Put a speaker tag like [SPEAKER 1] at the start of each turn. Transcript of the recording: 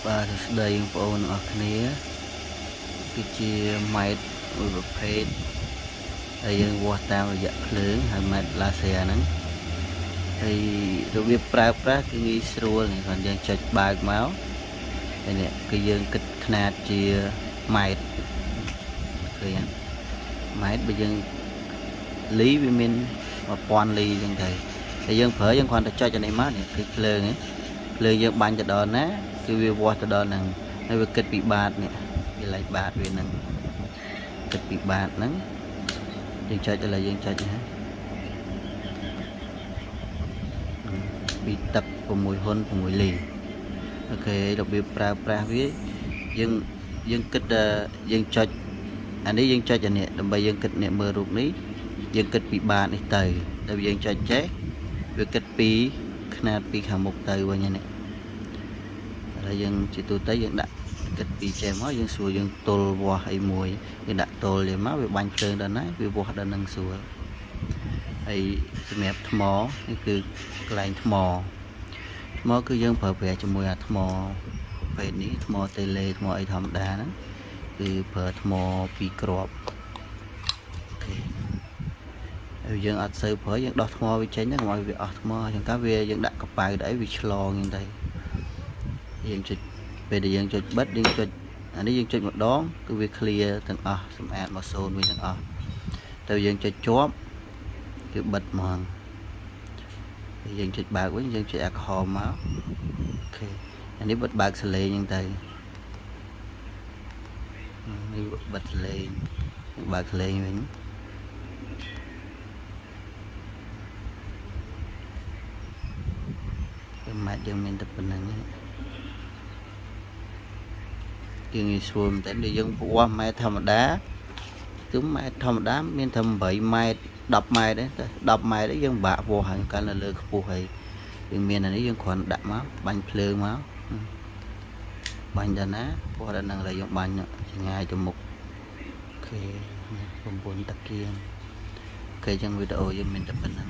[SPEAKER 1] បាទសួស្តីបងប្អូនអរគ្នាគឺជាម៉ែត្រមួយប្រភេទហើយយើងវាស់តាមរយៈភ្លើងហើយម៉ែត្រឡាស៊ែរហ្នឹងហើយរបៀបប្រើប្រាស់គឺងាយស្រួលនេះគាត់យើងចុចបើកមកហើយនេះគឺយើងគិតຂະຫນាតជាម៉ែត្រឃើញម៉ែត្របើយើងលីវាមាន1000លីអញ្ចឹងទៅហើយយើងប្រើយើងគ្រាន់តែចុចអានេះមកនេះគឺភ្លើងយើងបាញ់ទៅដល់ណាគឺវាវាស់ទៅដល់ហ្នឹងហើយវាគិតពីបាតនេះវាលេខបាតវាហ្នឹងគិតពីបាតហ្នឹងយើងចុចឥឡូវយើងចុចណាពីទឹក6ហ៊ុន6លីអូខេរបៀបប្រើប្រាស់វាយើងគិតយើងចុចអានេះយើងចុចអានេះដើម្បីយើងគិតនេះមើលរូបនេះយើងគិតពីបាតនេះទៅតែយើងចុចចេះវាគិតពីຂະຫນាតពីខាងមុខទៅវិញនេះហើយយើងជាទូទៅយើងដាក់គិតពីចេះមកយើងស្រួលយើងទល់វាស់អីមួយយើងដាក់ទល់វាមកវាបាញ់ភ្លើងដល់ណាវាវាស់ដល់នឹងស្រួលហើយសម្រាប់ថ្មនេះគឺកន្លែងថ្មគឺយើងប្រើប្រាស់ជាមួយអាថ្មប្រភេទនេះថ្មតេឡេថ្មអីធម្មតាហ្នឹងគឺប្រើថ្មពីរគ្រាប់អូខេហើយយើងអត់សូវប្រើយើងដោះថ្មវាចេញហ្នឹងឲ្យវាអស់ថ្មអញ្ចឹងតើយើងដាក់កប៉ៅទៅអីវាឆ្លងអញ្ចឹងទៅយើងចុចពេលដែលយើងចុចបិទយើងចុចអានេះយើងចុចម្ដងគឺវា clear ទាំងអស់សម្អាតមកសូន្យវិញទាំងអស់ទៅយើងចុចជាប់គឺបិទហ្មងយើងចុចបើកវិញយើងចុចអាក្រហមមកអូខេអានេះបិទបើកសលេងអញ្ចឹងទៅនេះបិទសលេងបើកសលេងវិញម៉ែត្រយើងមានតែប៉ុណ្្នឹងយើងងាយស្រួលមែនតើយើងវាស់ម៉ែត្រធម្មតាគឺម៉ែត្រធម្មតាមានតែ8ម៉ែត្រ10ម៉ែត្រទេតែ10ម៉ែត្រយើងបាក់វាស់ហើយកាលនៅលើខ្ពស់ហើយយើងមានអានេះយើងគ្រាន់ដាក់មកបាញ់ភ្លើងមកបាញ់ដល់ណាពោះដល់ហ្នឹងឡើយយើងបាញ់ឆ្ងាយទៅមុខអូខេ9តាគៀងអូខេចឹងវីដេអូយើងមានតែប៉ុណ្្នឹង